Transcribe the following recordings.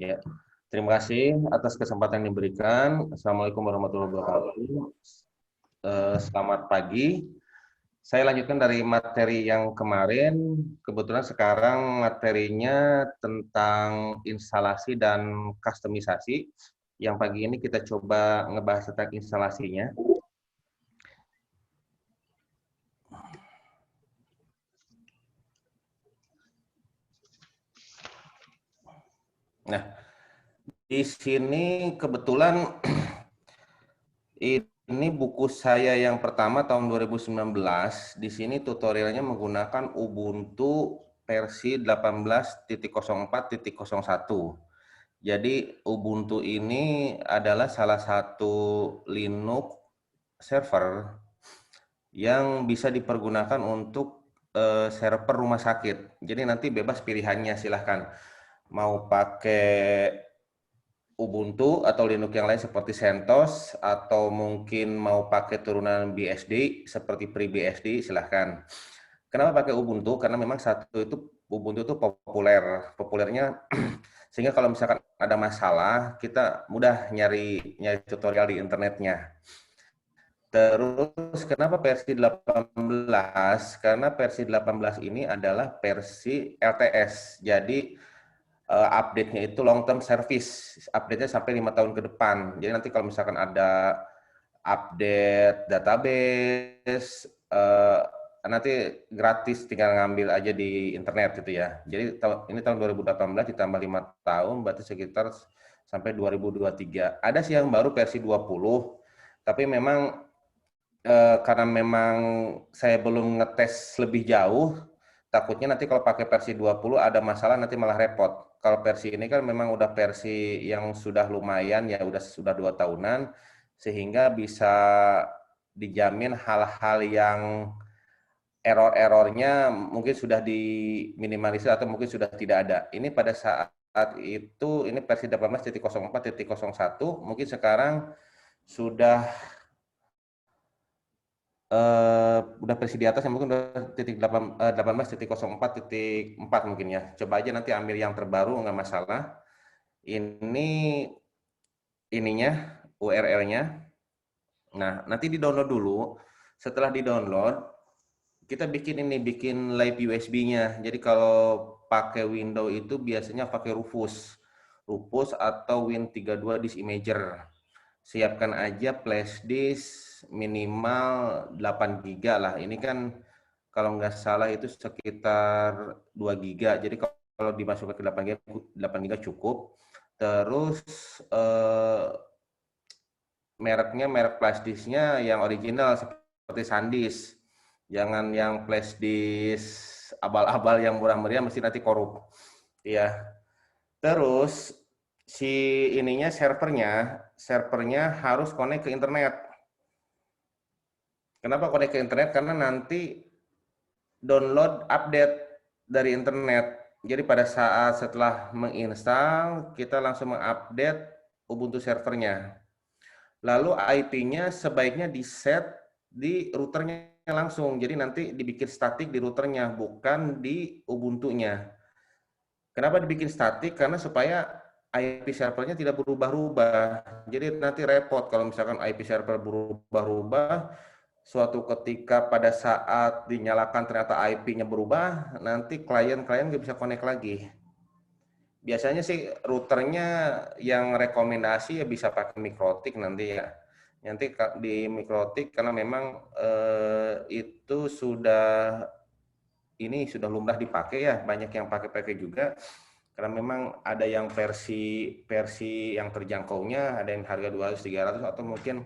Ya, terima kasih atas kesempatan yang diberikan. Assalamualaikum warahmatullahi wabarakatuh. Selamat pagi. Saya lanjutkan dari materi yang kemarin. Kebetulan sekarang materinya tentang instalasi dan kustomisasi. Yang pagi ini kita coba ngebahas tentang instalasinya. Nah, di sini kebetulan ini buku saya yang pertama tahun 2019. Di sini tutorialnya menggunakan Ubuntu versi 18.04.01. Jadi Ubuntu ini adalah salah satu Linux server yang bisa dipergunakan untuk server rumah sakit. Jadi nanti bebas pilihannya, silahkan mau pakai Ubuntu atau Linux yang lain seperti CentOS, atau mungkin mau pakai turunan BSD seperti FreeBSD, silahkan. Kenapa pakai Ubuntu? Karena memang satu itu Ubuntu itu populernya sehingga kalau misalkan ada masalah kita mudah nyari tutorial di internetnya. Terus kenapa versi 18? Karena versi 18 ini adalah versi LTS. Jadi update-nya itu long term service, update-nya sampai 5 tahun ke depan. Jadi nanti kalau misalkan ada update database, nanti gratis, tinggal ngambil aja di internet gitu ya. Jadi ini tahun 2018 ditambah 5 tahun, berarti sekitar sampai 2023. Ada sih yang baru versi 20, tapi memang karena memang saya belum ngetes lebih jauh, takutnya nanti kalau pakai versi 20 ada masalah, nanti malah repot. Kalau versi ini kan memang udah versi yang sudah lumayan ya, sudah 2 tahunan, sehingga bisa dijamin hal-hal yang error-errornya mungkin sudah diminimalisir atau mungkin sudah tidak ada. Ini pada saat itu ini versi 18.04.01, mungkin sekarang sudah udah versi di atas yang mungkin udah 18.04.4 mungkin ya. Coba aja nanti ambil yang terbaru, nggak masalah. Ini ininya URL-nya. Nah, nanti di-download dulu. Setelah di-download, kita bikin live USB-nya. Jadi kalau pakai Windows itu biasanya pakai Rufus. Rufus atau Win32 Disk Imager. Siapkan aja flash disk minimal 8 GB lah. Ini kan kalau nggak salah itu sekitar 2 GB. Jadi kalau dimasukkan ke 8 GB cukup. Terus merek flash disknya yang original seperti SanDisk. Jangan yang flash disk abal-abal yang murah meriah, mesti nanti korup. Ya. Terus si ininya servernya harus connect ke internet. Kenapa connect ke internet? Karena nanti download update dari internet. Jadi pada saat setelah menginstal, kita langsung mengupdate Ubuntu servernya. Lalu IP-nya sebaiknya di-set di routernya langsung. Jadi nanti dibikin statik di routernya, bukan di Ubuntu-nya. Kenapa dibikin statik? Karena supaya IP servernya tidak berubah-ubah. Jadi nanti repot kalau misalkan IP server berubah-ubah, suatu ketika pada saat dinyalakan ternyata IP-nya berubah, nanti klien-klien nggak bisa connect lagi. Biasanya sih routernya yang rekomendasi ya bisa pakai Mikrotik nanti ya. Nanti di Mikrotik karena memang itu sudah lumrah dipakai ya, banyak yang pakai juga. Karena memang ada yang versi yang terjangkaunya, ada yang harga 200 300 atau mungkin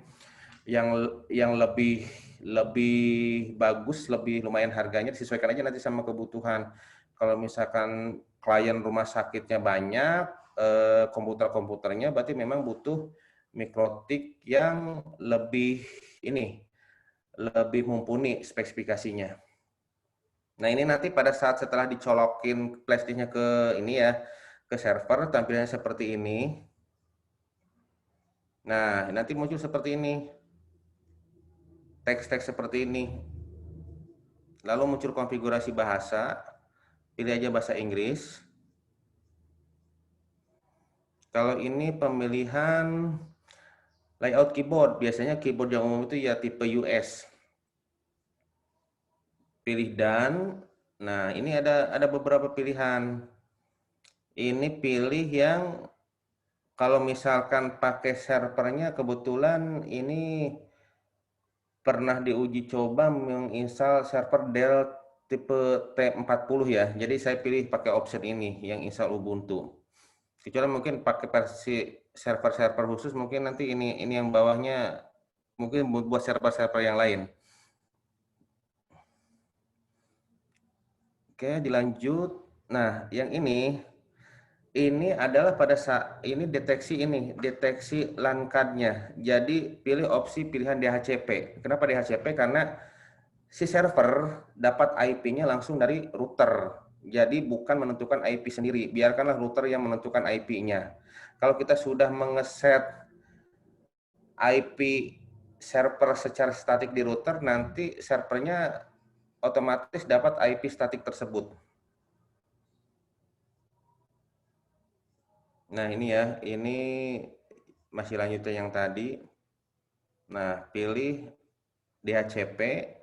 yang lebih bagus, lebih lumayan harganya, disesuaikan aja nanti sama kebutuhan. Kalau misalkan klien rumah sakitnya banyak, komputernya berarti memang butuh Mikrotik yang lebih mumpuni spesifikasinya. Nah, ini nanti pada saat setelah dicolokin flash disknya ke ini ya, ke server, tampilannya seperti ini. Nah, nanti muncul seperti ini. Teks-teks seperti ini. Lalu muncul konfigurasi bahasa. Pilih aja bahasa Inggris. Kalau ini pemilihan layout keyboard, biasanya keyboard yang umum itu ya tipe US. Pilih dan, nah ini ada beberapa pilihan. Ini pilih yang kalau misalkan pakai servernya, kebetulan ini pernah diuji coba menginstal server Dell tipe T40 ya. Jadi saya pilih pakai option ini yang install Ubuntu. Kecuali mungkin pakai versi server-server khusus, mungkin nanti ini yang bawahnya mungkin buat server-server yang lain. Oke, dilanjut. Nah, yang ini adalah pada saat ini deteksi LAN card-nya. Jadi pilih opsi pilihan DHCP. Kenapa DHCP? Karena si server dapat IP-nya langsung dari router. Jadi bukan menentukan IP sendiri. Biarkanlah router yang menentukan IP-nya. Kalau kita sudah mengeset IP server secara statik di router, nanti servernya otomatis dapat IP statik tersebut. Nah ini ya, ini masih lanjutan yang tadi. Nah pilih DHCP.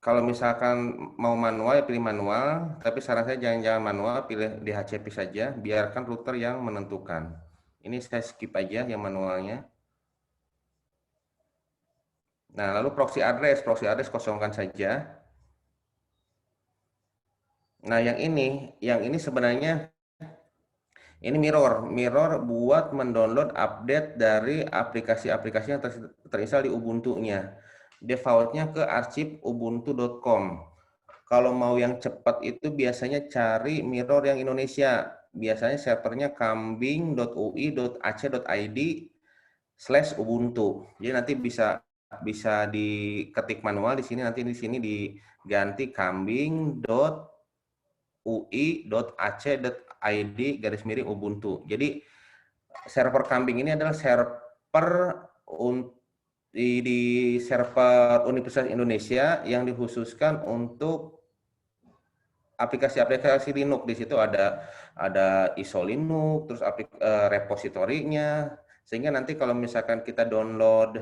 Kalau misalkan mau manual ya pilih manual, tapi saran saya jangan manual, pilih DHCP saja, biarkan router yang menentukan. Ini saya skip aja yang manualnya. Nah lalu proxy address kosongkan saja. Nah yang ini sebenarnya ini mirror buat mendownload update dari aplikasi-aplikasi yang terinstall di Ubuntu-nya. Defaultnya ke arsip ubuntu.com. Kalau mau yang cepat itu biasanya cari mirror yang Indonesia. Biasanya servernya kambing.ui.ac.id/ubuntu. Jadi nanti bisa diketik manual di sini, nanti di sini diganti kambing.ui.ac.id/ubuntu. Jadi server kambing ini adalah server di server Universitas Indonesia yang dikhususkan untuk aplikasi-aplikasi Linux. Di situ ada ISO Linux, terus repositorinya, sehingga nanti kalau misalkan kita download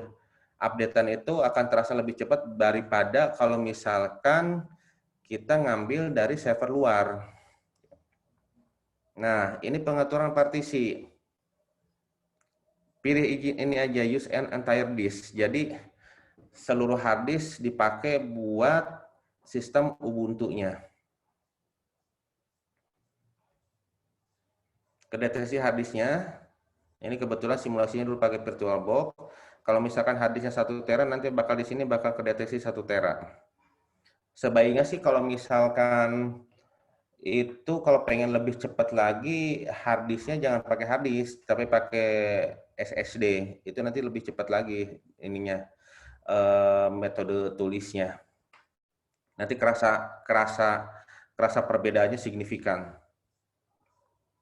updatean itu akan terasa lebih cepat daripada kalau misalkan kita ngambil dari server luar. Nah, ini pengaturan partisi. Pilih ini aja, use an entire disk. Jadi seluruh hard disk dipakai buat sistem Ubuntu-nya. Kedeteksi hard disknya, ini kebetulan simulasinya dulu pakai VirtualBox. Kalau misalkan hard disknya 1 tera, nanti bakal di sini bakal kedeteksi 1 tera. Sebaiknya sih kalau misalkan itu kalau pengen lebih cepat lagi, hard disknya jangan pakai hard disk, tapi pakai SSD. Itu nanti lebih cepat lagi ininya, metode tulisnya. Nanti kerasa perbedaannya signifikan.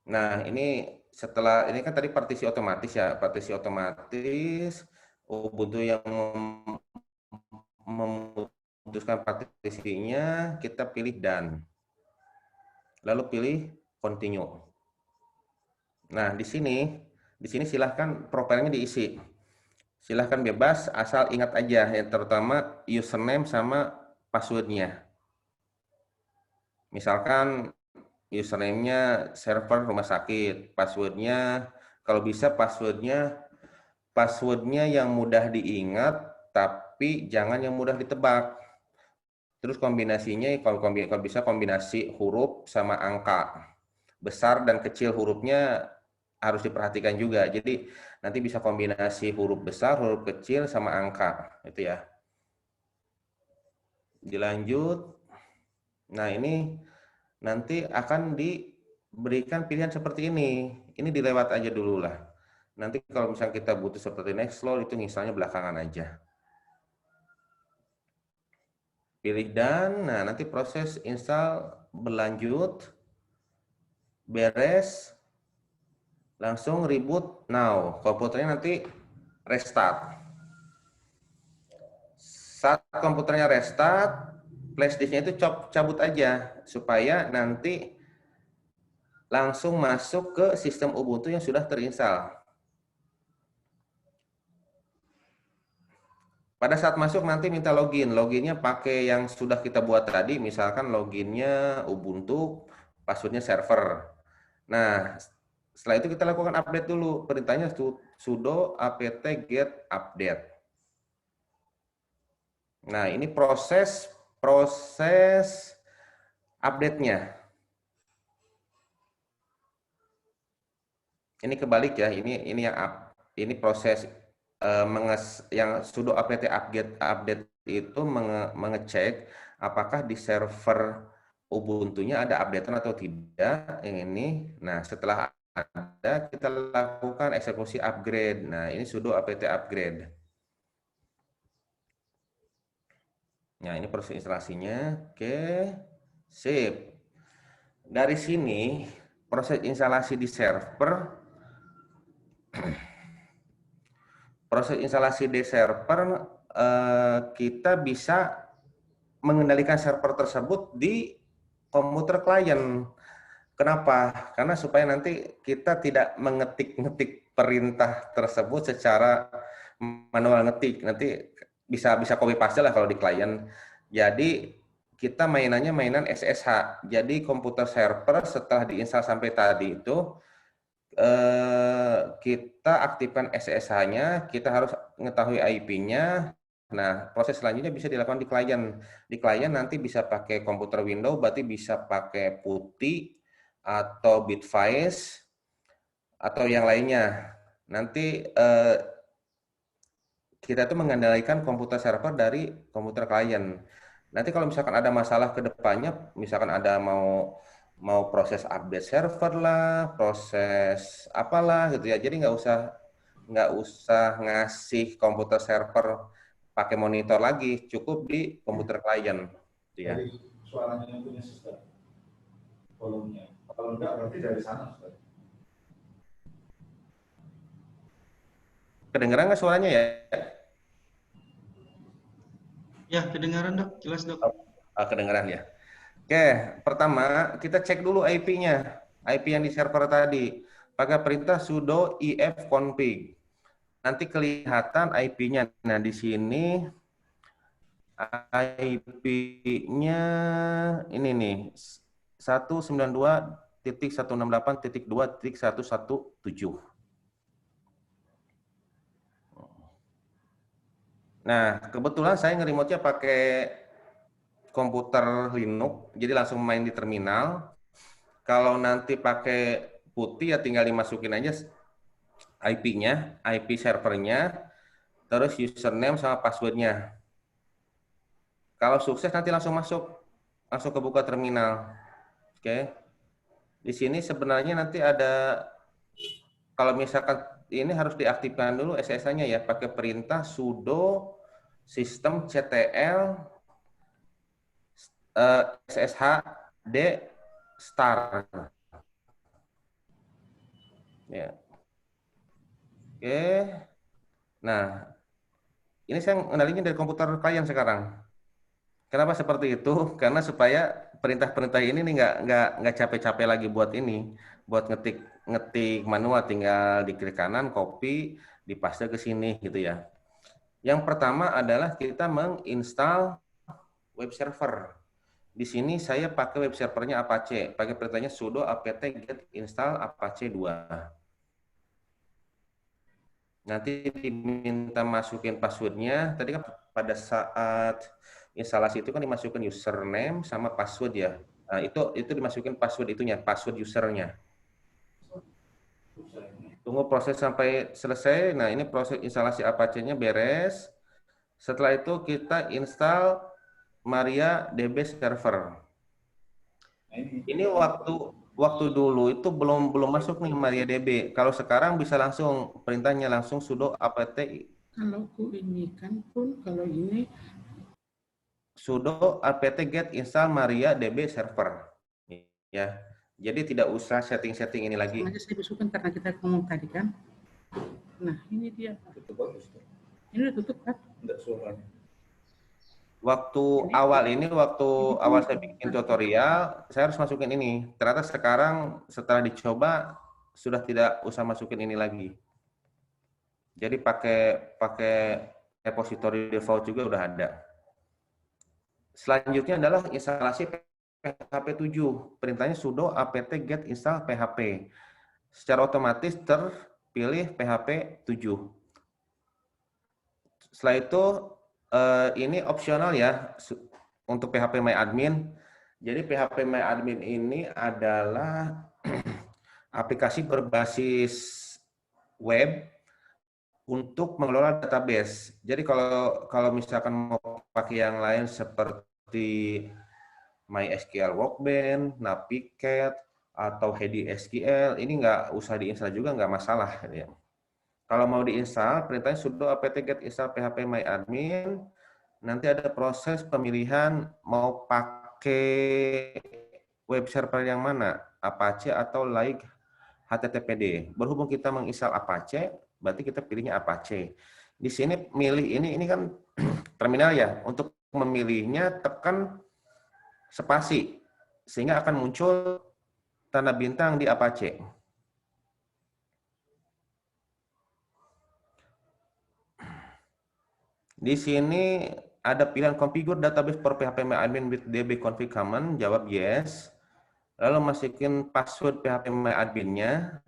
Nah, ini setelah ini kan tadi partisi otomatis ya, partisi otomatis Ubuntu yang memutuskan partisinya, kita pilih done. Lalu pilih continue. Nah, di sini silahkan profilnya diisi. Silahkan bebas, asal ingat aja ya, terutama username sama passwordnya. Misalkan username-nya server rumah sakit, passwordnya kalau bisa passwordnya yang mudah diingat, tapi jangan yang mudah ditebak. Terus kombinasinya kalau bisa kombinasi huruf sama angka. Besar dan kecil hurufnya harus diperhatikan juga. Jadi nanti bisa kombinasi huruf besar, huruf kecil sama angka, itu ya. Dilanjut. Nah, ini nanti akan diberikan pilihan seperti ini. Ini dilewat aja dulu lah. Nanti kalau misalnya kita butuh seperti Nextflow, itu misalnya belakangan aja. Pilih dan, nah nanti proses install berlanjut, beres, langsung reboot now. Komputernya nanti restart. Saat komputernya restart, flash disknya itu cabut aja supaya nanti langsung masuk ke sistem Ubuntu yang sudah terinstall. Pada saat masuk nanti minta login. Loginnya pakai yang sudah kita buat tadi, misalkan loginnya Ubuntu, passwordnya server. Nah, setelah itu kita lakukan update dulu. Perintahnya sudo apt get update. Nah, ini proses update-nya. Ini kebalik ya. Ini yang ini proses yang sudo apt update itu mengecek apakah di server Ubuntu-nya ada update atau tidak. Ini. Nah, setelah ada, kita lakukan eksekusi upgrade. Nah, ini sudo apt upgrade. Nah, ini proses instalasinya. Oke, sip. Dari sini, proses instalasi di server, kita bisa mengendalikan server tersebut di komputer klien. Kenapa? Karena supaya nanti kita tidak mengetik-ngetik perintah tersebut secara manual ngetik. Nanti bisa copy paste lah kalau di klien. Jadi kita mainannya mainan SSH. Jadi komputer server setelah diinstal sampai tadi itu kita aktifkan SSH-nya, kita harus mengetahui IP-nya. Nah, proses selanjutnya bisa dilakukan di klien. Di klien nanti bisa pakai komputer Windows, berarti bisa pakai PuTTY atau Bitwise atau yang lainnya. Nanti kita itu mengendalikan komputer server dari komputer klien. Nanti kalau misalkan ada masalah ke depannya, misalkan ada mau proses update server lah, proses apalah gitu ya. Jadi nggak usah ngasih komputer server pakai monitor lagi, cukup di komputer klien. Gitu ya. Dari suaranya yang punya sistem, volumenya. Kalau enggak berarti dari sana. Kedengeran nggak suaranya ya? Ya, kedengaran dok, jelas dok. Kedengeran ya. Oke, pertama kita cek dulu IP-nya. IP yang di server tadi. Pakai perintah sudo ifconfig. Nanti kelihatan IP-nya. Nah, di sini IP-nya ini nih. 192.168.2.117. Nah, kebetulan saya nge-remote-nya pakai komputer Linux, jadi langsung main di terminal. Kalau nanti pakai putih ya tinggal dimasukin aja IP-nya, IP servernya, terus username sama passwordnya. Kalau sukses nanti langsung langsung kebuka terminal. Oke. Di sini sebenarnya nanti ada, kalau misalkan ini harus diaktifkan dulu SSH-nya ya, pakai perintah sudo systemctl sshd start. Ya. Oke. Nah, ini saya ngendalinya dari komputer klien sekarang. Kenapa seperti itu? Karena supaya perintah-perintah ini nih nggak capek-capek lagi buat ini, buat ngetik manual, tinggal di klik kanan, copy, dipaste ke sini gitu ya. Yang pertama adalah kita menginstal web server. Di sini saya pakai web servernya Apache, pakai perintahnya sudo apt get install apache 2. Nanti diminta masukin passwordnya. Tadi kan pada saat instalasi itu kan dimasukin username sama password ya. Nah, itu dimasukin password itunya, password usernya. Tunggu proses sampai selesai. Nah, ini proses instalasi Apache-nya beres. Setelah itu kita install MariaDB server. Ini waktu dulu itu belum masuk nih MariaDB. Kalau sekarang bisa langsung perintahnya langsung sudo apt. Kalau ku ini kan pun kalau ini Sudo apt get install MariaDB server. Ya. Jadi tidak usah setting-setting ini lagi. sengaja saya besukkan karena kita ngomong tadi kan. Nah, ini dia. Itu bagus. Ini udah tutup kan? Enggak suaranya. Waktu Ini- awal ini, waktu ini awal pun saya bikin bukan. tutorial, saya harus masukin ini. Ternyata sekarang setelah dicoba sudah tidak usah masukin ini lagi. Jadi pakai pakai repository default juga udah ada. Selanjutnya adalah instalasi PHP 7. Perintahnya sudo apt get install PHP. Secara otomatis terpilih PHP 7. Setelah itu ini opsional ya untuk PHP My Admin. Jadi PHP My Admin ini adalah aplikasi berbasis web untuk mengelola database. Jadi kalau misalkan mau pakai yang lain seperti MySQL Workbench, Navicat, atau Hedi SQL, ini nggak usah diinstal juga, nggak masalah. Ya. Kalau mau diinstal, perintahnya sudo apt get install php my admin. Nanti ada proses pemilihan mau pakai web server yang mana, Apache atau like HTTPD. Berhubung kita menginstal Apache, berarti kita pilihnya Apache. Di sini milih ini kan terminal ya. Untuk memilihnya tekan spasi sehingga akan muncul tanda bintang di Apache. Di sini ada pilihan configure database for PHP My Admin with DB config common, jawab yes. Lalu masukin password PHP My Admin-nya.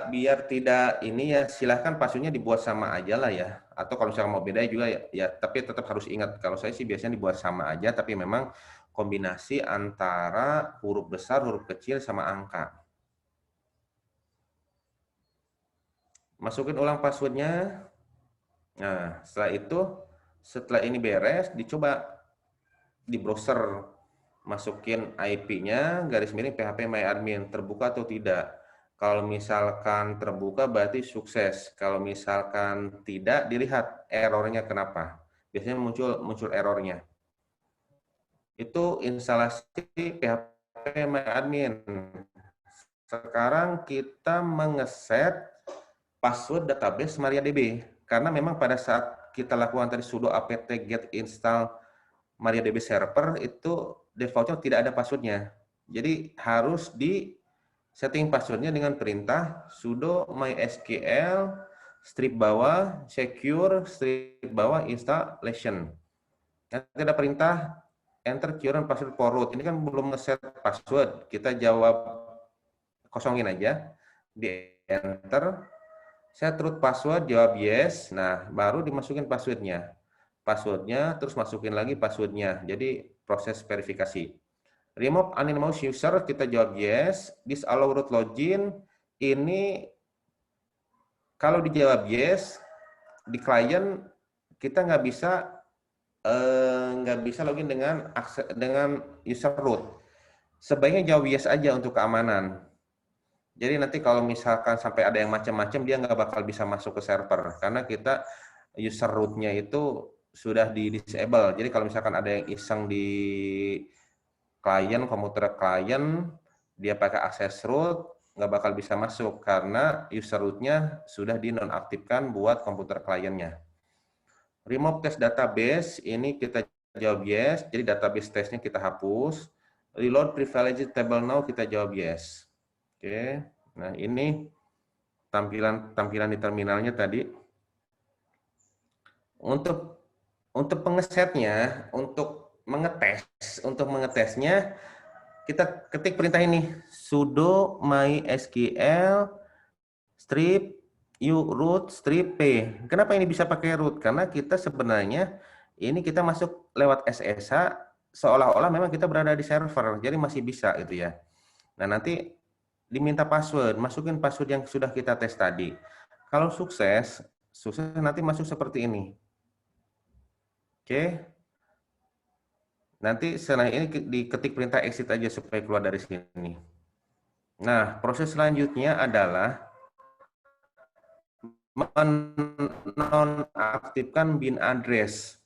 Biar tidak ini ya, silahkan passwordnya dibuat sama aja lah ya. Atau kalau misalnya mau beda juga ya, tapi tetap harus ingat. Kalau saya sih biasanya dibuat sama aja, tapi memang kombinasi antara huruf besar, huruf kecil, sama angka. Masukin ulang passwordnya. Nah, setelah ini beres, dicoba di browser. Masukin IP-nya, garis miring PHP My Admin, terbuka atau tidak. Kalau misalkan terbuka berarti sukses. Kalau misalkan tidak, dilihat errornya kenapa. Biasanya muncul errornya. Itu instalasi PHP My Admin. Sekarang kita mengeset password database MariaDB. Karena memang pada saat kita lakukan tadi sudo apt get install MariaDB server, itu defaultnya tidak ada passwordnya. Jadi harus di setting passwordnya dengan perintah sudo mysql strip bawah secure strip bawah installation. Nanti ada perintah enter current password for root. Ini kan belum ngeset password. Kita jawab kosongin aja. Di enter. Set root password, jawab yes. Nah, baru dimasukin passwordnya. Terus masukin lagi passwordnya. Jadi proses verifikasi. Remove anonymous user, kita jawab yes. Disallow root login, ini kalau dijawab yes, di klien kita nggak bisa login dengan user root. Sebaiknya jawab yes aja untuk keamanan. Jadi nanti kalau misalkan sampai ada yang macam-macam, dia nggak bakal bisa masuk ke server karena kita user root-nya itu sudah di disable. Jadi kalau misalkan ada yang iseng di komputer klien, dia pakai akses root, nggak bakal bisa masuk karena user root-nya sudah dinonaktifkan buat komputer kliennya. Remove test database, ini kita jawab yes, jadi database testnya kita hapus. Reload privileged table now, kita jawab yes. Oke, nah ini tampilan di terminalnya tadi. Untuk pengesetnya, untuk mengetesnya, kita ketik perintah ini sudo mysql strip u root strip p. Kenapa ini bisa pakai root? Karena kita sebenarnya ini kita masuk lewat SSH seolah-olah memang kita berada di server, jadi masih bisa gitu ya. Nah, nanti diminta password, masukin password yang sudah kita tes tadi. Kalau sukses nanti masuk seperti ini. Oke. Nanti setelah ini diketik perintah exit aja supaya keluar dari sini. Nah, proses selanjutnya adalah menonaktifkan bin address.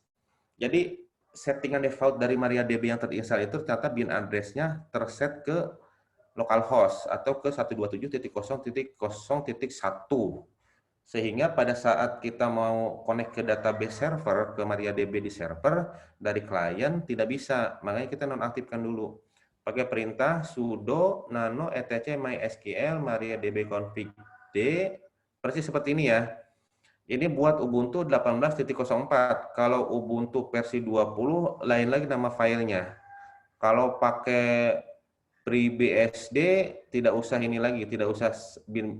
Jadi settingan default dari MariaDB yang terinstall itu ternyata bin address-nya terset ke localhost atau ke 127.0.0.1. Sehingga pada saat kita mau connect ke database server, ke MariaDB di server, dari klien tidak bisa. Makanya kita nonaktifkan dulu. Pakai perintah sudo nano etc mysql mariadb config d, persis seperti ini ya. Ini buat Ubuntu 18.04. Kalau Ubuntu versi 20, lain lagi nama filenya. Kalau pakai FreeBSD, tidak usah ini lagi, tidak usah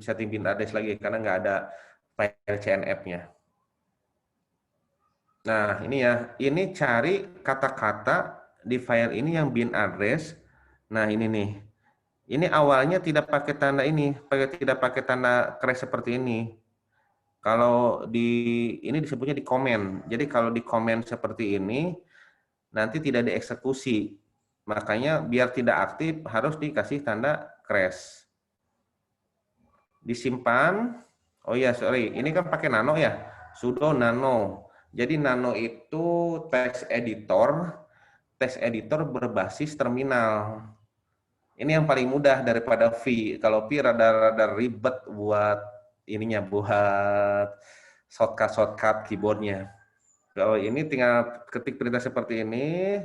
setting bin address lagi, karena nggak ada file CNF-nya. Nah, ini ya, ini cari kata-kata di file ini yang bin address. Nah, ini nih. Ini awalnya tidak pakai tanda ini, tidak pakai tanda crash seperti ini. Kalau ini disebutnya di komen. Jadi kalau di komen seperti ini, nanti tidak dieksekusi. Makanya biar tidak aktif harus dikasih tanda crash. Disimpan. Oh ya, sorry. Ini kan pakai nano ya. Sudo nano. Jadi nano itu text editor. Text editor berbasis terminal. Ini yang paling mudah daripada V. Kalau V rada-rada ribet buat ininya, buat shortcut keyboardnya. Kalau ini tinggal ketik perintah seperti ini,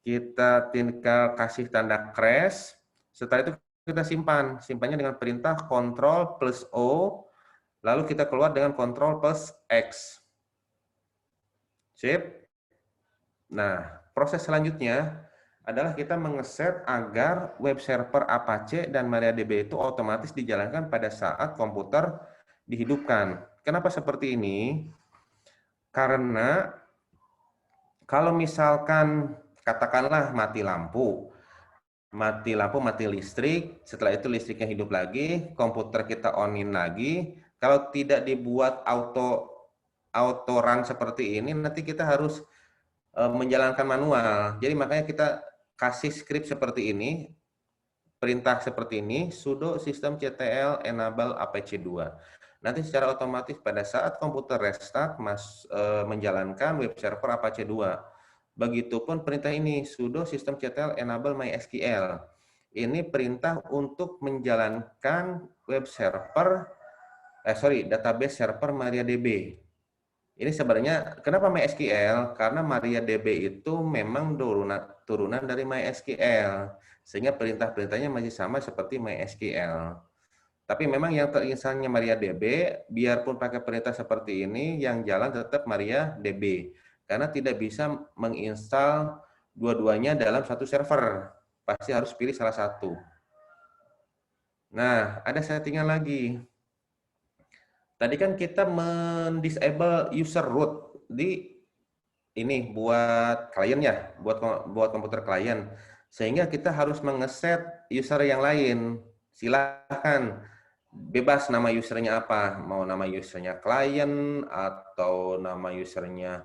kita tinggal kasih tanda crash. Setelah itu kita simpan. Simpannya dengan perintah Ctrl plus O, lalu kita keluar dengan Ctrl plus X. Sip. Nah, proses selanjutnya adalah kita mengeset agar web server Apache dan MariaDB itu otomatis dijalankan pada saat komputer dihidupkan. Kenapa seperti ini? Karena kalau misalkan katakanlah mati lampu, mati listrik, setelah itu listriknya hidup lagi, komputer kita on-in lagi, kalau tidak dibuat auto run seperti ini, nanti kita harus menjalankan manual. Jadi makanya kita kasih script seperti ini, perintah seperti ini, sudo systemctl enable apache 2. Nanti secara otomatis pada saat komputer restart menjalankan web server Apache 2. Begitupun perintah ini, sudo systemctl enable mysql. Ini perintah untuk menjalankan database server MariaDB. Ini sebenarnya kenapa MySQL? Karena MariaDB itu memang turunan dari MySQL, sehingga perintah-perintahnya masih sama seperti MySQL. Tapi memang yang terinstannya MariaDB, biarpun pakai perintah seperti ini, yang jalan tetap MariaDB. Karena tidak bisa menginstal dua-duanya dalam satu server. Pasti harus pilih salah satu. Nah, ada settingan lagi. Tadi kan kita mendisable user root di ini buat kliennya, buat komputer klien. Sehingga kita harus mengeset user yang lain. Silahkan bebas nama usernya apa, mau nama usernya klien atau nama usernya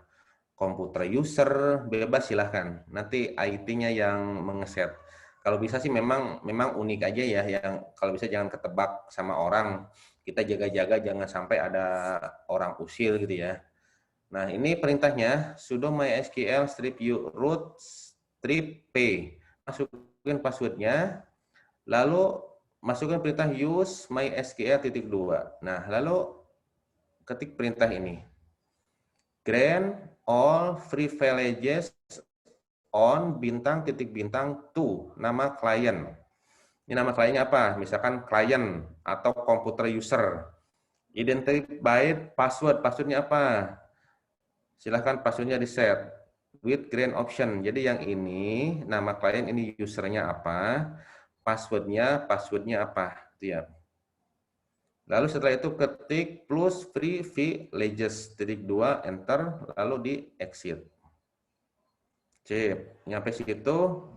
komputer user, bebas silahkan. Nanti IT-nya yang mengeset. Kalau bisa sih memang unik aja ya, yang kalau bisa jangan ketebak sama orang. Kita jaga-jaga jangan sampai ada orang usil gitu ya. Nah, ini perintahnya sudo mysql strip root strip p. Masukin passwordnya, lalu masukkan perintah use mysql.2. Nah, lalu ketik perintah ini. Grant all privileges on bintang 2, nama klien. Ini nama kliennya apa? Misalkan klien atau komputer user. Identified password, passwordnya apa? Silahkan passwordnya di set with grant option. Jadi yang ini nama klien, ini usernya apa? Passwordnya apa? Itu ya. Lalu setelah itu ketik plus privileges (2), enter, lalu di exit. Sip, nyampe situ.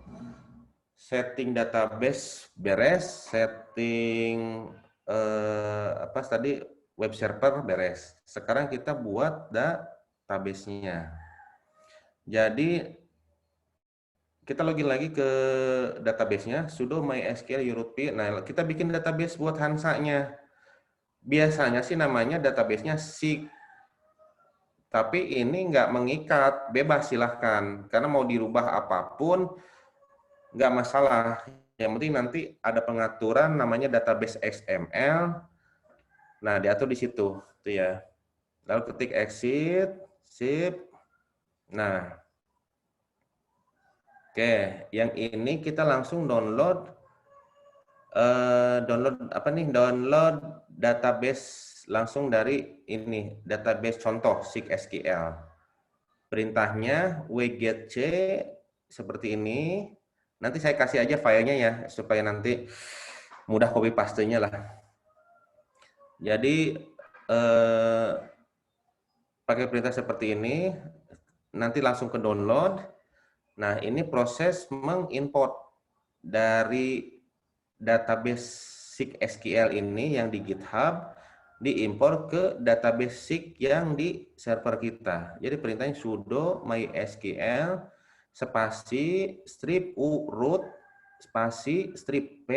Setting database beres, setting tadi web server beres. Sekarang kita buat database-nya. Jadi kita login lagi ke database-nya, sudo mysql root p. Nah, kita bikin database buat Hansa-nya. Biasanya sih namanya database-nya SIG. Tapi ini nggak mengikat, bebas silahkan. Karena mau dirubah apapun, nggak masalah. Yang penting nanti ada pengaturan namanya database XML. Nah, diatur di situ. Itu ya. Lalu ketik exit, sip. Nah, oke, yang ini kita langsung download download database langsung dari ini, database contoh SQL. Perintahnya wget-c seperti ini. Nanti saya kasih aja filenya ya supaya nanti mudah copy paste-nya lah. Jadi pakai perintah seperti ini, nanti langsung ke download. Nah, ini proses mengimport dari database SQL ini yang di GitHub, diimpor ke database SIG yang di server kita. Jadi perintahnya sudo mysql spasi strip u root spasi strip p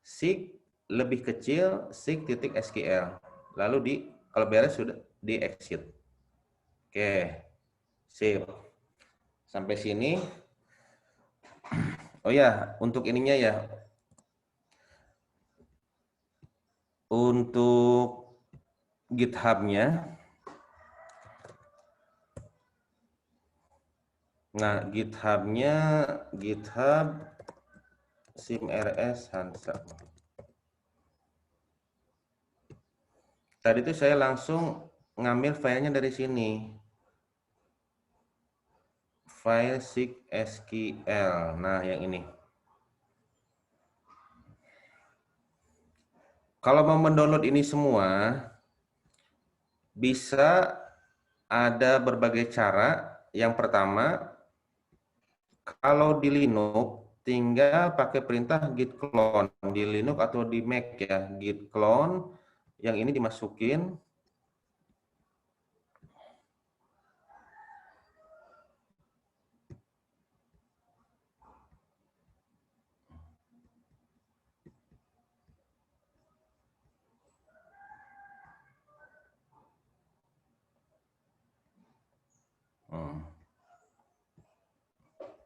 SIG lebih kecil SIG.SQL. Lalu kalau beres sudah di exit. Oke, sip. Sampai sini. Oh ya, untuk ininya ya. Untuk GitHub-nya. Nah, GitHub-nya GitHub SimRS Hansa. Tadi itu saya langsung ngambil filenya dari sini. File SQL. Nah, yang ini. Kalau mau mendownload ini semua, bisa ada berbagai cara. Yang pertama, kalau di Linux, tinggal pakai perintah git clone. Di Linux atau di Mac ya, git clone. Yang ini dimasukin.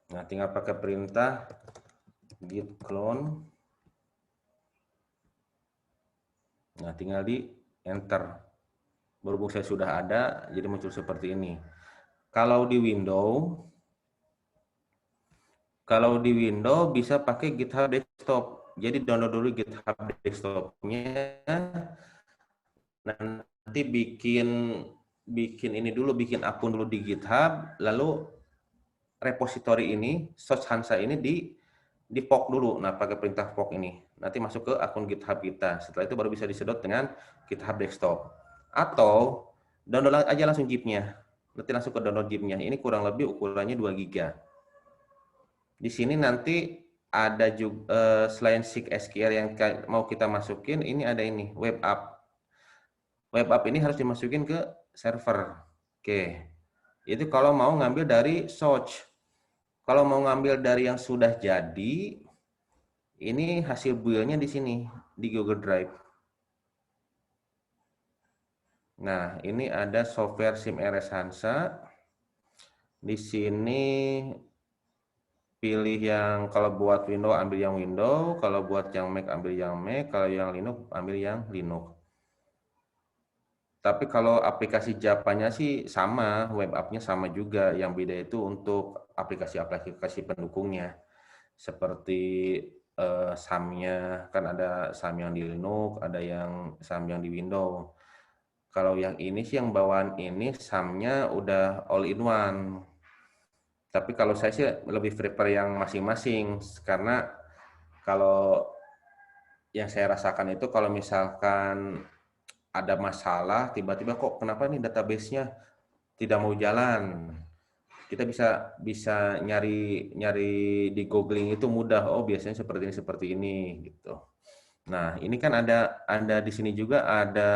Nah, tinggal pakai perintah git clone. Nah, tinggal di enter. Berhubung saya sudah ada, jadi muncul seperti ini. Kalau di Windows bisa pakai GitHub Desktop. Jadi download dulu GitHub Desktop-nya. Nanti bikin ini dulu, bikin akun dulu di GitHub, lalu repository ini, source Hansa ini di fork dulu. Nah, pakai perintah fork ini. Nanti masuk ke akun GitHub kita. Setelah itu baru bisa disedot dengan GitHub Desktop. Atau download aja langsung zip-nya. Nanti langsung ke download zip-nya. Ini kurang lebih ukurannya 2 GB. Di sini nanti ada juga selain SQL yang mau kita masukin, ini ada ini, web app. Web app ini harus dimasukin ke server. Oke. Itu kalau mau ngambil dari source. Kalau mau ngambil dari yang sudah jadi, ini hasil build-nya di sini, di Google Drive. Nah, ini ada software SimRS Hansa. Di sini pilih yang, kalau buat Windows ambil yang Windows, kalau buat yang Mac ambil yang Mac, kalau yang Linux ambil yang Linux. Tapi kalau aplikasi Java-nya sih sama, web app-nya sama juga. Yang beda itu untuk aplikasi-aplikasi pendukungnya. Seperti SAM-nya, kan ada SAM yang di Linux, ada yang SAM yang di Windows. Kalau yang ini sih, yang bawaan ini SAM-nya udah all in one. Tapi kalau saya sih lebih prefer yang masing-masing, karena kalau yang saya rasakan itu kalau misalkan ada masalah, tiba-tiba kok kenapa nih database-nya tidak mau jalan. Kita bisa nyari di googling itu mudah. Oh, biasanya seperti ini gitu. Nah, ini kan ada di sini juga ada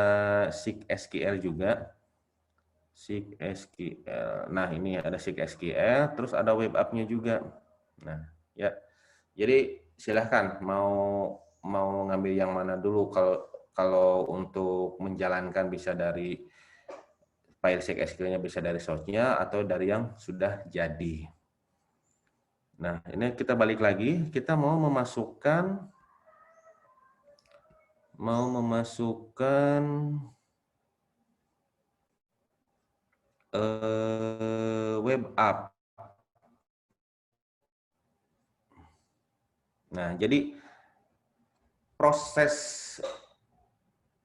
SQL juga. SQL. Nah, ini ada SQL, terus ada web app-nya juga. Nah, ya. Jadi silahkan mau ngambil yang mana dulu. Kalau untuk menjalankan bisa dari file SQL-nya, bisa dari source-nya atau dari yang sudah jadi. Nah, ini kita balik lagi, kita mau memasukkan web app. Nah, jadi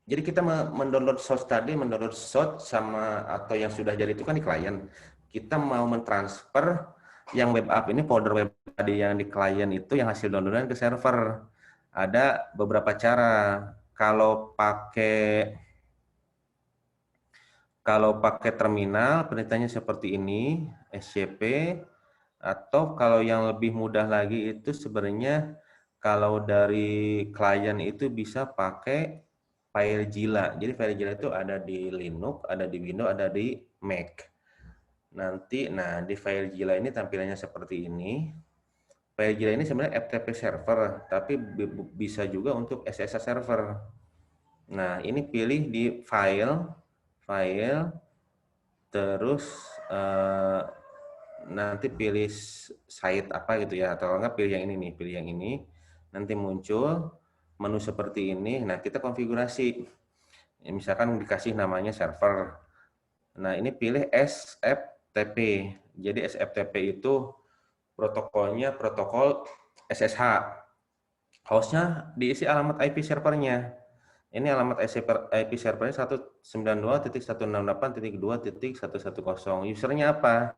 jadi kita mendownload source tadi, mendownload source sama atau yang sudah jadi itu kan di klien. Kita mau mentransfer yang web app ini, folder web tadi yang di klien itu yang hasil downloadan ke server. Ada beberapa cara. Kalau pakai terminal, perintahnya seperti ini, SCP, atau kalau yang lebih mudah lagi itu sebenarnya kalau dari klien itu bisa pakai FileZilla. Jadi FileZilla itu ada di Linux, ada di Windows, ada di Mac. Nanti, nah di FileZilla ini tampilannya seperti ini. FileZilla ini sebenarnya FTP server, tapi bisa juga untuk SSH server. Nah, ini pilih di file, terus nanti pilih site apa gitu ya, atau enggak pilih yang ini nih, pilih yang ini. Nanti muncul menu seperti ini. Nah, kita konfigurasi. Ya, misalkan dikasih namanya server. Nah, ini pilih SFTP. Jadi SFTP itu protokolnya protokol SSH. Hostnya diisi alamat IP servernya. Ini alamat IP servernya 192.168.2.110. Usernya apa?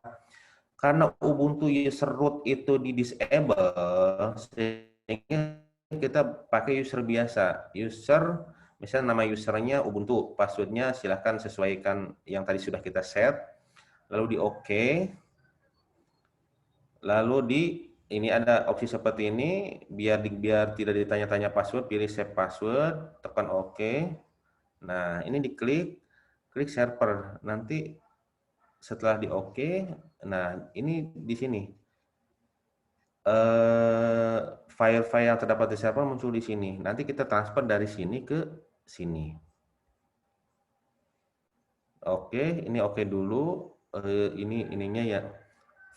Karena Ubuntu user root itu di disable, sehingga kita pakai user biasa. User, misalnya nama usernya Ubuntu, passwordnya silahkan sesuaikan yang tadi sudah kita set, lalu di OK, lalu ini ada opsi seperti ini, biar tidak ditanya-tanya password, pilih save password, tekan OK. Nah, ini diklik, klik server. Nanti setelah di OK, nah ini di sini file-file yang terdapat di server muncul di sini. Nanti kita transfer dari sini ke sini. Oke, ini oke dulu. Ini ininya ya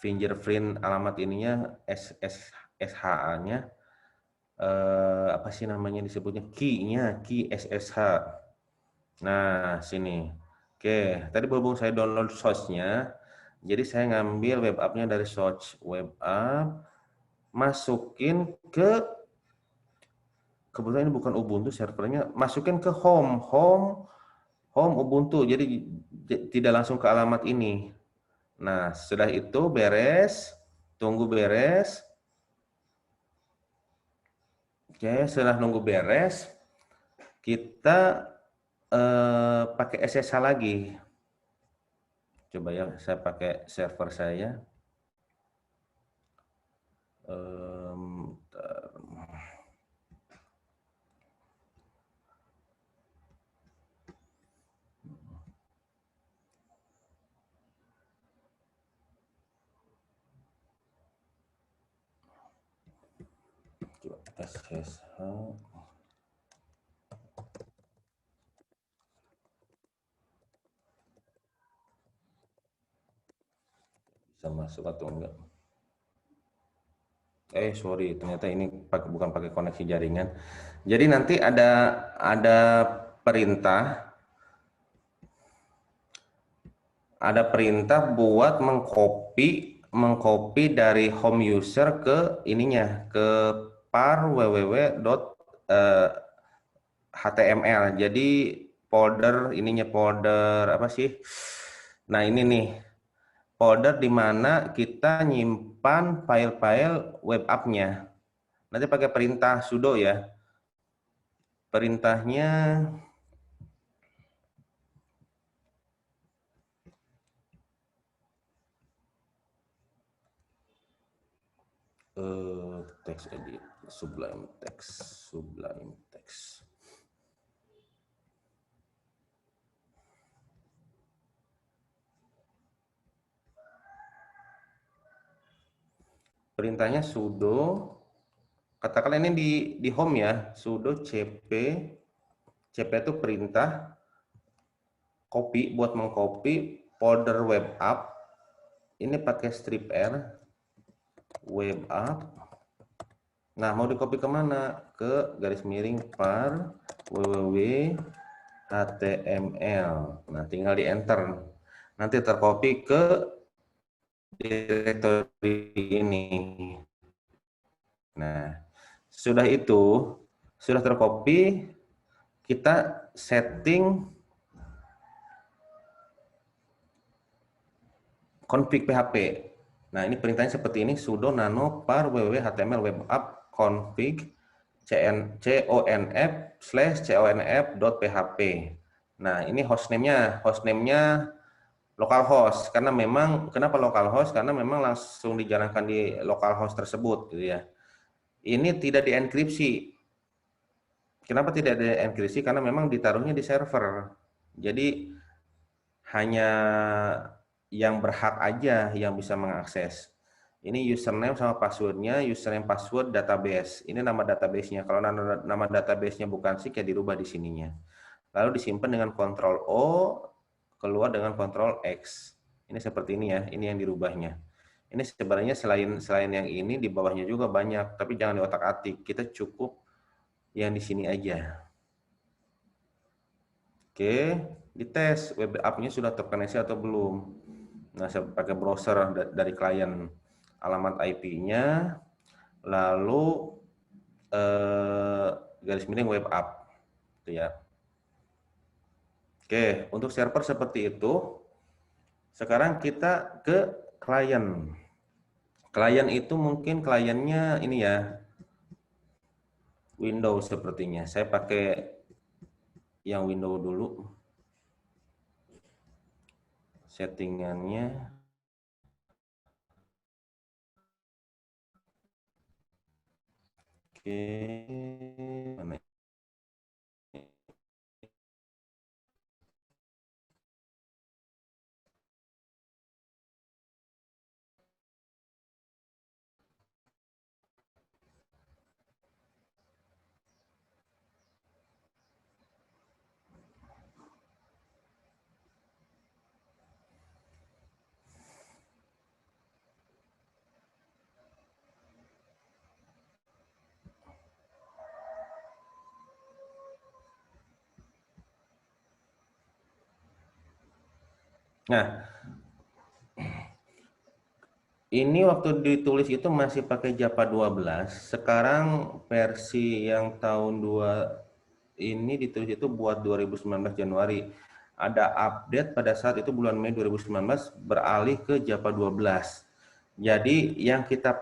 fingerprint alamat ininya SSH-nya apa sih namanya disebutnya key SSH. Nah, sini. Oke, tadi berhubung saya download source-nya, jadi saya ngambil web app-nya dari source web app, masukin kebetulan ini bukan Ubuntu servernya, masukin ke home Ubuntu, jadi tidak langsung ke alamat ini. Nah, setelah itu beres, tunggu beres. Oke, setelah nunggu beres, kita pakai SSH lagi. Coba ya, saya pakai server saya. Coba SSH. Bisa masuk atau enggak? Sorry, ternyata ini bukan pakai koneksi jaringan. Jadi nanti ada perintah buat mengcopy dari home user ke ininya, ke par www.html. Jadi folder apa sih? Nah, ini nih. Folder di mana kita nyimpan file-file web app-nya. Nanti pakai perintah sudo ya. Perintahnya text edit, Sublime Text. Perintahnya sudo, katakanlah ini di home ya, sudo cp itu perintah copy, buat mengcopy folder web app. Ini pakai strip R web app. Nah, mau di copy kemana? Ke garis miring par www.html. Nah, tinggal di enter. nanti tercopy ke directory ini. Nah, sudah itu, sudah tercopy, kita setting config PHP. Nah, ini perintahnya seperti ini, sudo nano par www html web app config conf/conf.php. Nah, ini hostname-nya localhost, karena memang kenapa localhost? Karena memang langsung dijalankan di localhost tersebut, gitu ya. Ini tidak dienkripsi. Kenapa tidak dienkripsi? Karena memang ditaruhnya di server. Jadi hanya yang berhak aja yang bisa mengakses. Ini username sama passwordnya, username password database. Ini nama databasenya. Kalau nama databasenya bukan sih, ya dirubah di sininya. Lalu disimpan dengan Ctrl O, keluar dengan Ctrl X. Ini seperti ini ya, ini yang dirubahnya. Ini sebenarnya selain yang ini di bawahnya juga banyak, tapi jangan diotak-atik. Kita cukup yang di sini aja. Oke, dites web app-nya sudah terkoneksi atau belum. Nah, saya pakai browser dari klien, alamat IP-nya, lalu garis miring web app, gitu ya. Oke, untuk server seperti itu. Sekarang kita ke klien. Klien itu mungkin kliennya ini ya, Windows sepertinya. Saya pakai yang Windows dulu. Settingannya. Oke, mana? Nah, ini waktu ditulis itu masih pakai Java 12. Sekarang versi yang tahun 2 ini ditulis itu buat 2019 Januari. Ada update pada saat itu bulan Mei 2019 beralih ke Java 12. Jadi yang kita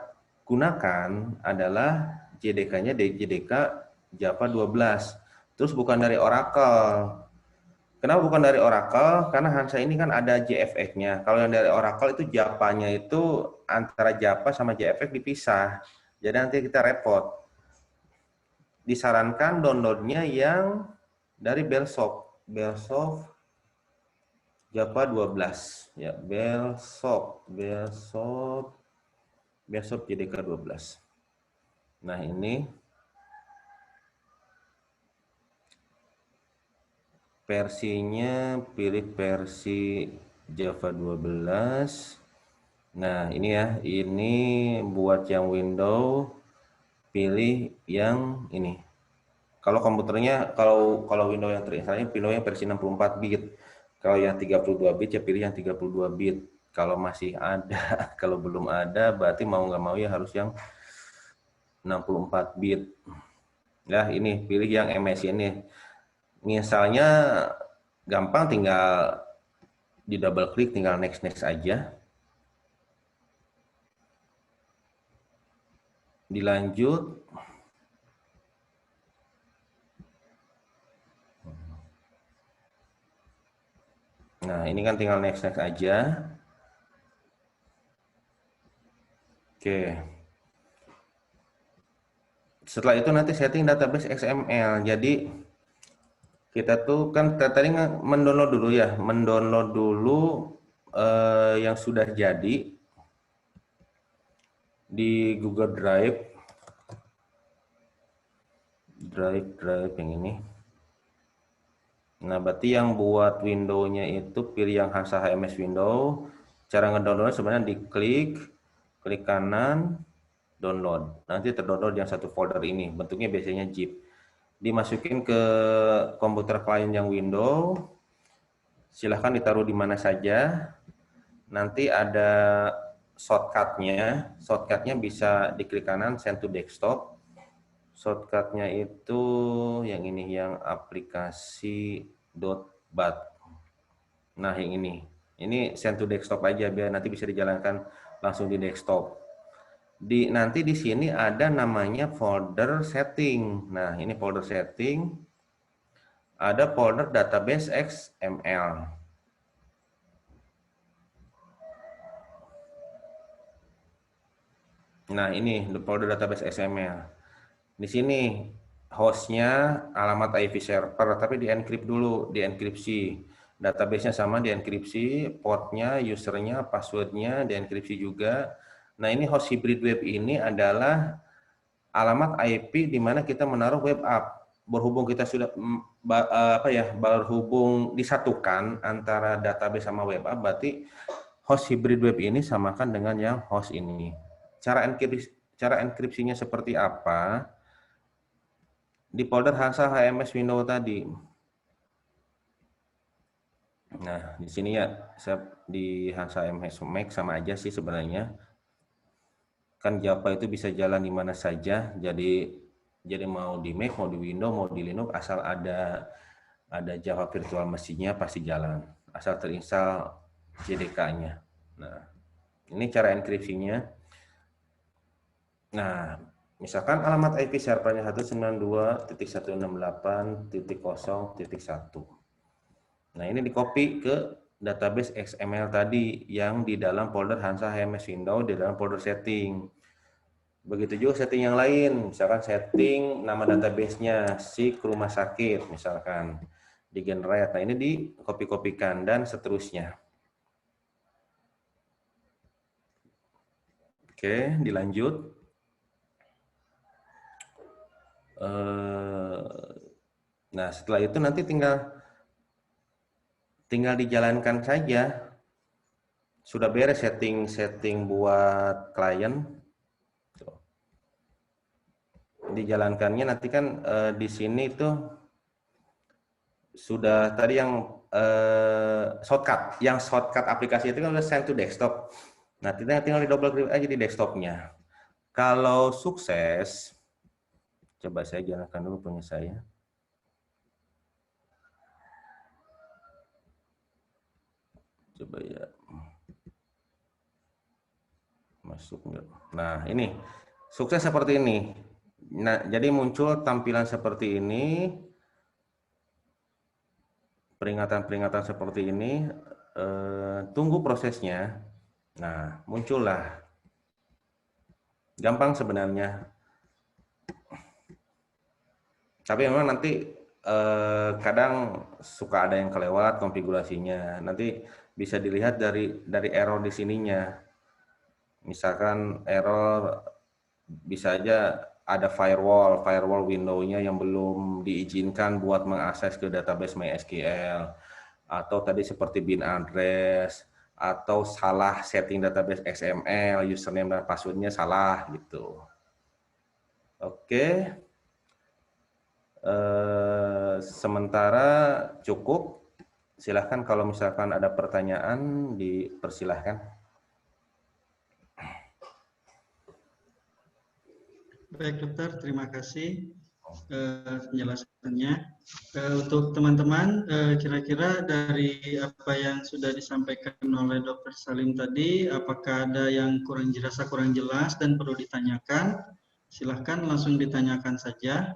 gunakan adalah JDK-nya JDK Java 12. Terus bukan dari Oracle. Kenapa bukan dari Oracle? Karena Hansa ini kan ada JFX-nya. Kalau yang dari Oracle itu Java-nya itu antara Java sama JFX dipisah. Jadi nanti kita repot. Disarankan downloadnya yang dari Belsoft. Belsoft Java 12. Ya, Belsoft JDK 12. Nah, ini versinya, pilih versi Java 12. Nah, ini ya, ini buat yang Windows, pilih yang ini. Kalau komputernya, kalau Windows yang terinstallnya, pilih yang versi 64 bit. Kalau yang 32 bit, ya pilih yang 32 bit. Kalau masih ada, kalau belum ada, berarti mau nggak mau ya harus yang 64 bit. Ya, ini, pilih yang MS ini. Misalnya gampang, tinggal di double klik, tinggal next aja. Dilanjut. Nah, ini kan tinggal next aja. Oke. Setelah itu nanti setting database XML. Jadi kita tuh kan tadi mendownload dulu ya, mendownload dulu yang sudah jadi di Google Drive yang ini. Nah, berarti yang buat Windows-nya itu pilih yang Hansa HMS Windows. Cara ngedownload sebenarnya diklik, klik kanan, download. Nanti terdownload yang satu folder ini, bentuknya biasanya zip. Dimasukin ke komputer klien yang Windows, Silahkan ditaruh di mana saja. Nanti ada shortcut-nya. Shortcut-nya bisa diklik kanan, send to desktop. Shortcut-nya itu yang ini, yang aplikasi .bat. Nah, yang ini. Ini send to desktop aja biar nanti bisa dijalankan langsung di desktop. Nanti di sini ada namanya folder setting. Nah, ini folder setting. Ada folder database XML. Nah, ini folder database XML. Di sini hostnya alamat IP server, tapi di-encrypt dulu, dienkripsi. Database-nya sama dienkripsi, portnya, usernya, passwordnya dienkripsi juga. Nah, ini host hybrid web ini adalah alamat IP di mana kita menaruh web app. Berhubung kita sudah berhubung disatukan antara database sama web app, berarti host hybrid web ini samakan dengan yang host ini. Cara enkripsinya seperti apa? Di folder Hansa HMS window tadi. Nah, di sini ya, di Hansa HMS Mac sama aja sih sebenarnya. Kan Java itu bisa jalan di mana saja, jadi mau di Mac, mau di Windows, mau di Linux, asal ada Java Virtual Machine-nya pasti jalan, asal terinstall JDK-nya. Nah, ini cara enkripsinya. Nah, misalkan alamat IP servernya 192.168.0.1. Nah, ini di-copy ke database XML tadi yang di dalam folder Hansa HMS Windows di dalam folder setting. Begitu juga setting yang lain, misalkan setting nama database-nya SIK rumah sakit misalkan di generate. Nah, ini di copy-copykan dan seterusnya. Oke, dilanjut. Nah, setelah itu nanti tinggal dijalankan saja. Sudah beres setting buat klien. Dijalankannya nanti kan di sini tuh sudah tadi yang shortcut aplikasi itu kan udah send to desktop. Nah, tinggal di double klik aja di desktopnya. Kalau sukses, coba saya jalankan dulu punya saya. Coba ya. Masuk enggak? Nah, ini sukses seperti ini. Nah, jadi muncul tampilan seperti ini. Peringatan-peringatan seperti ini. Tunggu prosesnya. Nah, muncullah. Gampang sebenarnya. Tapi memang nanti kadang suka ada yang kelewat konfigurasinya. Nanti bisa dilihat dari error di sininya. Misalkan error bisa aja ada firewall window-nya yang belum diizinkan buat mengakses ke database MySQL, atau tadi seperti bin address, atau salah setting database XML, username dan password-nya salah gitu. Oke. Sementara cukup. Silahkan kalau misalkan ada pertanyaan, dipersilahkan. Baik dokter, terima kasih penjelasannya. Untuk teman-teman, kira-kira dari apa yang sudah disampaikan oleh Dr. Salim tadi, apakah ada yang kurang jelas dan perlu ditanyakan? Silahkan langsung ditanyakan saja.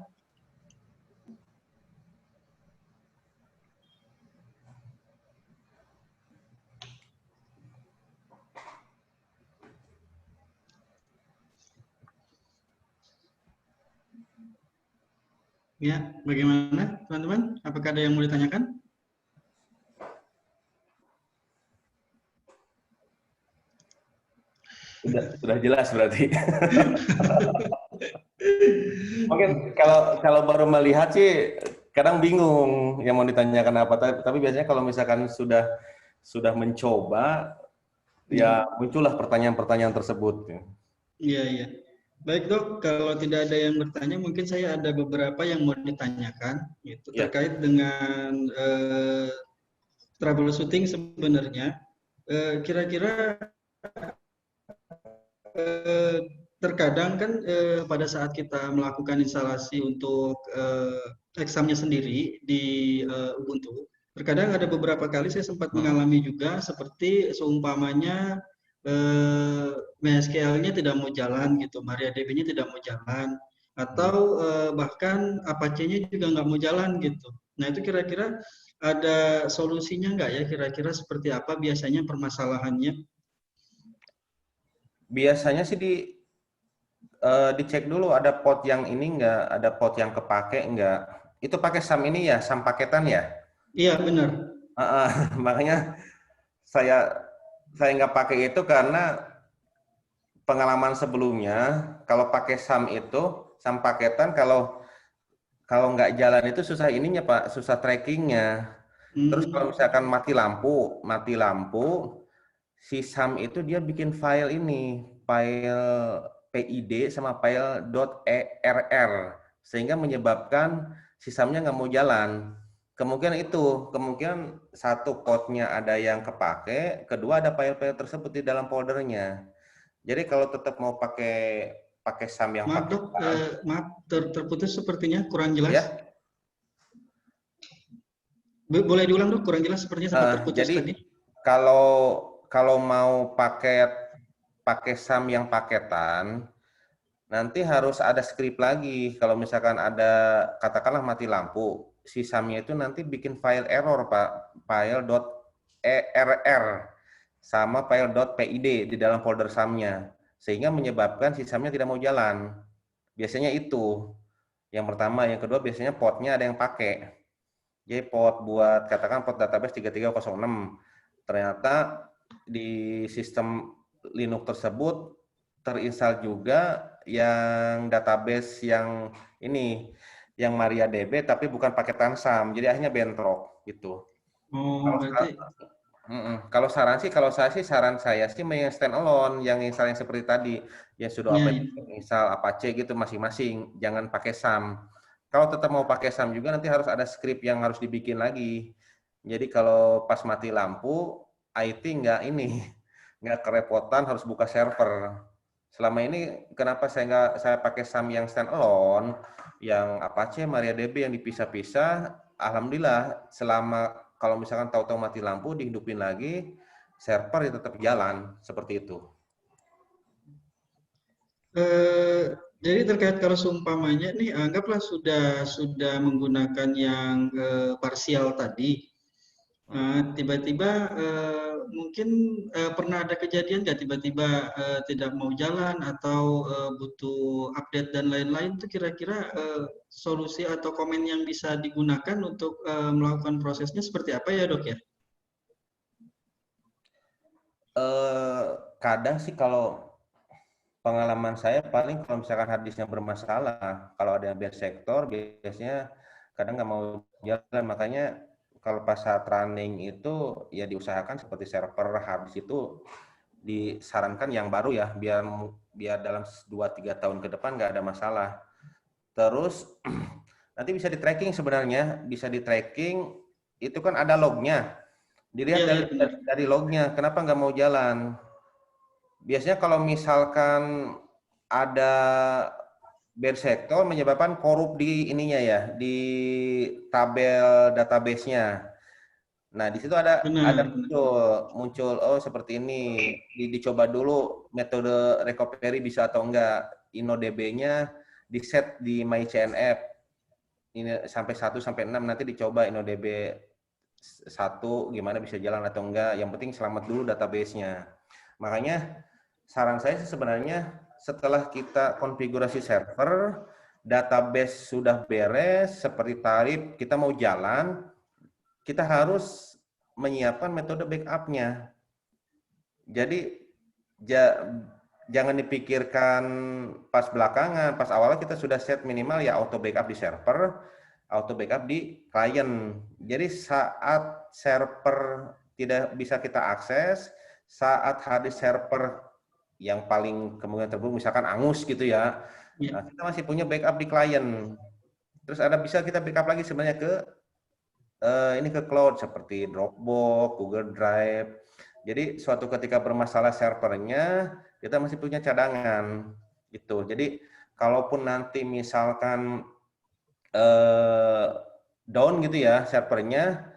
Ya, bagaimana teman-teman? Apakah ada yang mau ditanyakan? Sudah jelas berarti. Mungkin kalau baru melihat sih kadang bingung yang mau ditanyakan apa. Tapi biasanya kalau misalkan sudah mencoba, ya muncullah pertanyaan-pertanyaan tersebut. Iya, iya. Baik dok, kalau tidak ada yang bertanya, mungkin saya ada beberapa yang mau ditanyakan, terkait dengan troubleshooting sebenarnya kira-kira terkadang kan pada saat kita melakukan instalasi untuk examnya sendiri di Ubuntu, terkadang ada beberapa kali saya sempat mengalami juga seperti seumpamanya MySQL-nya tidak mau jalan gitu, MariaDB-nya tidak mau jalan, atau bahkan Apache-nya juga nggak mau jalan gitu. Nah itu kira-kira ada solusinya nggak ya, kira-kira seperti apa biasanya permasalahannya? Biasanya sih dicek dulu ada port yang ini nggak, ada port yang kepake nggak. Itu pakai SAM ini ya, SAM paketan ya? Iya benar. Makanya saya nggak pakai itu karena pengalaman sebelumnya kalau pakai SAM itu, SAM paketan, kalau nggak jalan itu susah ininya Pak, susah trackingnya. Terus kalau misalkan mati lampu, si SAM itu dia bikin file ini, file PID sama file .err, sehingga menyebabkan si SAM-nya nggak mau jalan. Kemungkinan satu portnya ada yang kepake, kedua ada file-file tersebut di dalam foldernya. Jadi kalau tetap mau pakai SAM yang Maaf pakai dok, maaf terputus sepertinya, kurang jelas. ya. Boleh diulang dok, kurang jelas sepertinya sempat terputus Jadi tadi. kalau mau pakai SAM yang paketan, nanti harus ada script lagi. Kalau misalkan ada, katakanlah mati lampu, si SAM-nya itu nanti bikin file error Pak, file .err sama file .pid di dalam folder SAM-nya, sehingga menyebabkan si SAM-nya tidak mau jalan. Biasanya itu yang pertama. Yang kedua, biasanya portnya ada yang pakai. Jadi port buat, katakan port database 3306, ternyata di sistem Linux tersebut terinstall juga yang database yang ini, yang MariaDB, tapi bukan paketan SAM, jadi akhirnya bentrok gitu. Oh, berarti Kalau saran saya sih main standalone, yang install yang seperti tadi, yang sudah ya, install Apache gitu masing-masing, jangan pakai SAM. Kalau tetap mau pakai SAM juga nanti harus ada script yang harus dibikin lagi. Jadi kalau pas mati lampu, IT nggak kerepotan harus buka server. Selama ini kenapa saya pakai SAM yang standalone, yang Apache, MariaDB yang dipisah-pisah, alhamdulillah selama kalau misalkan tahu-tahu mati lampu dihidupin lagi, server ya tetap jalan seperti itu. jadi terkait kalau seumpamanya nih, anggaplah sudah menggunakan yang parsial tadi. Tiba-tiba mungkin pernah ada kejadian nggak tiba-tiba tidak mau jalan atau butuh update dan lain-lain, itu kira-kira solusi atau komen yang bisa digunakan untuk melakukan prosesnya seperti apa ya dok ya? Kadang sih kalau pengalaman saya paling kalau misalkan harddisknya bermasalah, kalau ada yang bad sector biasanya kadang nggak mau jalan. Makanya kalau pas saat running itu ya diusahakan seperti server harddisk itu disarankan yang baru ya, biar dalam 2-3 tahun ke depan nggak ada masalah. Terus nanti bisa di tracking, sebenarnya bisa di tracking, itu kan ada lognya, dilihat dari lognya kenapa nggak mau jalan. Biasanya kalau misalkan ada bad sector menyebabkan korup di ininya ya, di tabel database-nya. Nah, di situ ada muncul oh seperti ini. Dicoba dulu metode recovery bisa atau enggak. InnoDB-nya di set di myCNF. Ini sampai 1 sampai 6 nanti dicoba InnoDB 1 gimana bisa jalan atau enggak. Yang penting selamat dulu database-nya. Makanya saran saya sih sebenarnya setelah kita konfigurasi server, database sudah beres, seperti tarif, kita mau jalan, kita harus menyiapkan metode backup-nya. Jadi jangan dipikirkan pas belakangan, pas awalnya kita sudah set minimal ya auto backup di server, auto backup di klien. Jadi saat server tidak bisa kita akses, saat harddisk server yang paling kemungkinan terburuk misalkan angus gitu ya, nah, kita masih punya backup di klien. Terus bisa kita backup lagi sebenarnya ke ini ke cloud seperti Dropbox, Google Drive. Jadi suatu ketika bermasalah servernya, kita masih punya cadangan gitu. Jadi kalaupun nanti misalkan down gitu ya servernya,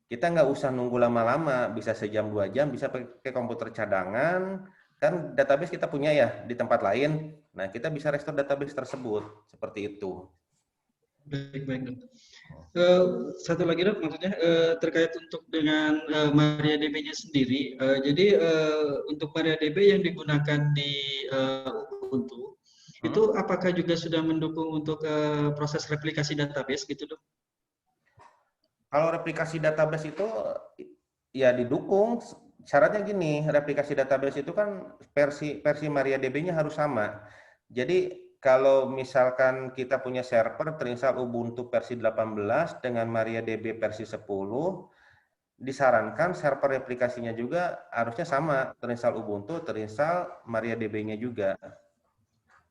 kita nggak usah nunggu lama-lama, bisa sejam 2 jam, bisa pakai komputer cadangan, kan database kita punya ya di tempat lain. Nah, kita bisa restore database tersebut, seperti itu. Baik, baik dok. Satu lagi dok, maksudnya terkait untuk dengan MariaDB-nya sendiri. Jadi untuk MariaDB yang digunakan di Ubuntu, itu apakah juga sudah mendukung untuk proses replikasi database gitu dok? Kalau replikasi database itu ya didukung. Syaratnya gini, replikasi database itu kan versi MariaDB-nya harus sama. Jadi kalau misalkan kita punya server terinstall Ubuntu versi 18 dengan MariaDB versi 10, disarankan server replikasinya juga harusnya sama, terinstall Ubuntu, terinstall MariaDB-nya juga.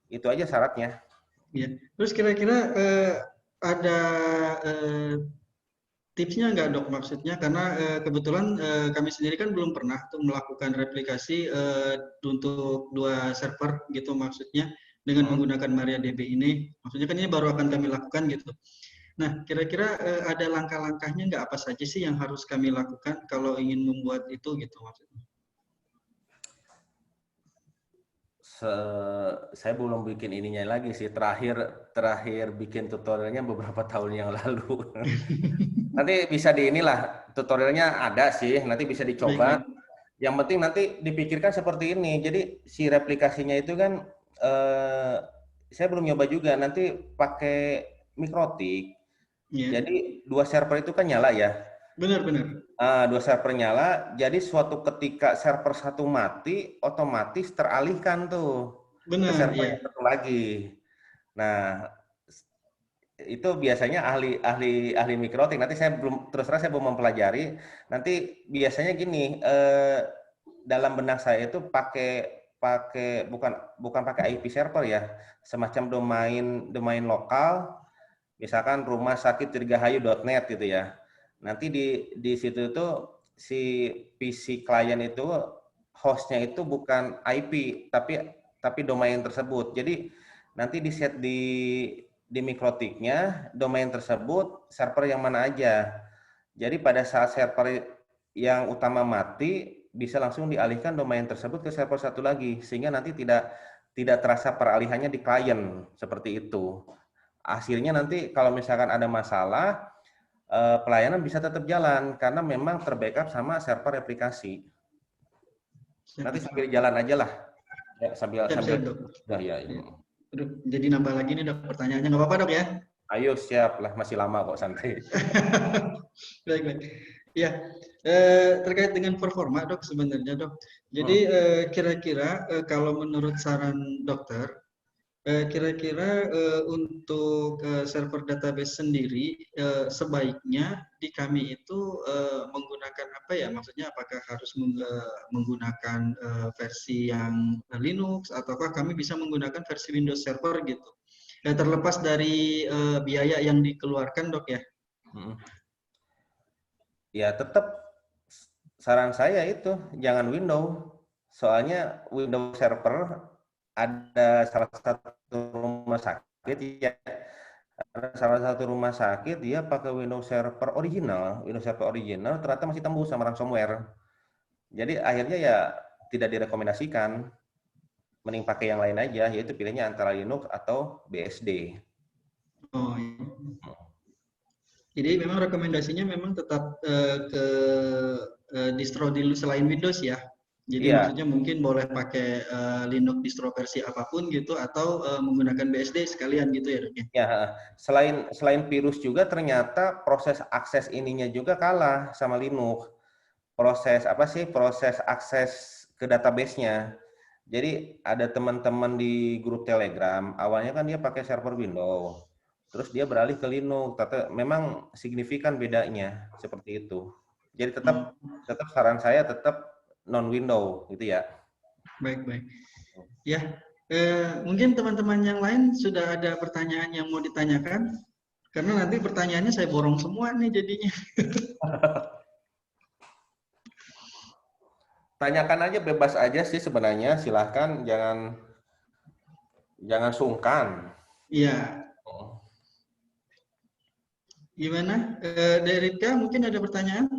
Itu aja syaratnya. Ya. Terus kira-kira ada tipsnya nggak dok, maksudnya karena kebetulan kami sendiri kan belum pernah tuh melakukan replikasi untuk 2 server gitu, maksudnya dengan menggunakan MariaDB ini, maksudnya kan ini baru akan kami lakukan gitu. Nah, kira-kira ada langkah-langkahnya nggak, apa saja sih yang harus kami lakukan kalau ingin membuat itu gitu maksudnya? Saya belum bikin ininya lagi sih, terakhir bikin tutorialnya beberapa tahun yang lalu. Nanti bisa di inilah, tutorialnya ada sih, nanti bisa dicoba. Baik. Yang penting nanti dipikirkan seperti ini. Jadi si replikasinya itu kan saya belum nyoba juga, nanti pakai mikrotik. Ya. Jadi 2 server itu kan nyala ya. Benar-benar. 2 server nyala, jadi suatu ketika server satu mati, otomatis teralihkan tuh ke Benar, server ya. yang satu lagi. Nah, itu biasanya ahli mikrotik. Nanti saya belum, terus terang saya belum mempelajari. Nanti biasanya gini, dalam benak saya itu pakai bukan pakai IP server ya, semacam domain lokal, misalkan rumah sakit dirgahayu.net gitu ya. Nanti di situ itu si PC klien itu hostnya itu bukan IP tapi domain tersebut. Jadi nanti di set di mikrotiknya domain tersebut server yang mana aja. Jadi pada saat server yang utama mati bisa langsung dialihkan domain tersebut ke server satu lagi sehingga nanti tidak terasa peralihannya di klien seperti itu. Hasilnya nanti kalau misalkan ada masalah, pelayanan bisa tetap jalan karena memang terbackup sama server replikasi. Nanti sambil jalan aja lah, ya, sambil Siap, udah ya. Aduh, jadi nambah lagi nih dok pertanyaannya, nggak apa-apa dok ya? Ayo siap lah, masih lama kok, santai. Baik. Ya, terkait dengan performa dok sebenarnya dok. Jadi kira-kira kalau menurut saran dokter, kira-kira untuk server database sendiri sebaiknya di kami itu menggunakan apa ya? Maksudnya apakah harus menggunakan versi yang Linux ataukah kami bisa menggunakan versi Windows Server gitu? Terlepas dari biaya yang dikeluarkan dok ya. Ya tetap saran saya itu jangan Windows. Soalnya Windows Server ada salah satu rumah sakit ya, dia pakai Windows Server original ternyata masih tembus sama ransomware. Jadi akhirnya ya tidak direkomendasikan, mending pakai yang lain aja, yaitu pilihnya antara Linux atau BSD. Oh, iya. Jadi memang rekomendasinya memang tetap ke distro dulu selain Windows ya. Jadi maksudnya mungkin boleh pakai Linux distro versi apapun gitu atau menggunakan BSD sekalian gitu ya dok ya. Ya, selain virus juga ternyata proses akses ininya juga kalah sama Linux. Proses akses ke database-nya. Jadi ada teman-teman di grup Telegram, awalnya kan dia pakai server Windows. Terus dia beralih ke Linux, memang signifikan bedanya seperti itu. Jadi tetap saran saya tetap non Windows gitu ya. Baik. Ya, mungkin teman-teman yang lain sudah ada pertanyaan yang mau ditanyakan. Karena nanti pertanyaannya saya borong semua nih jadinya. Tanyakan aja, bebas aja sih sebenarnya, silahkan, jangan sungkan. Iya. Gimana? Derika mungkin ada pertanyaan?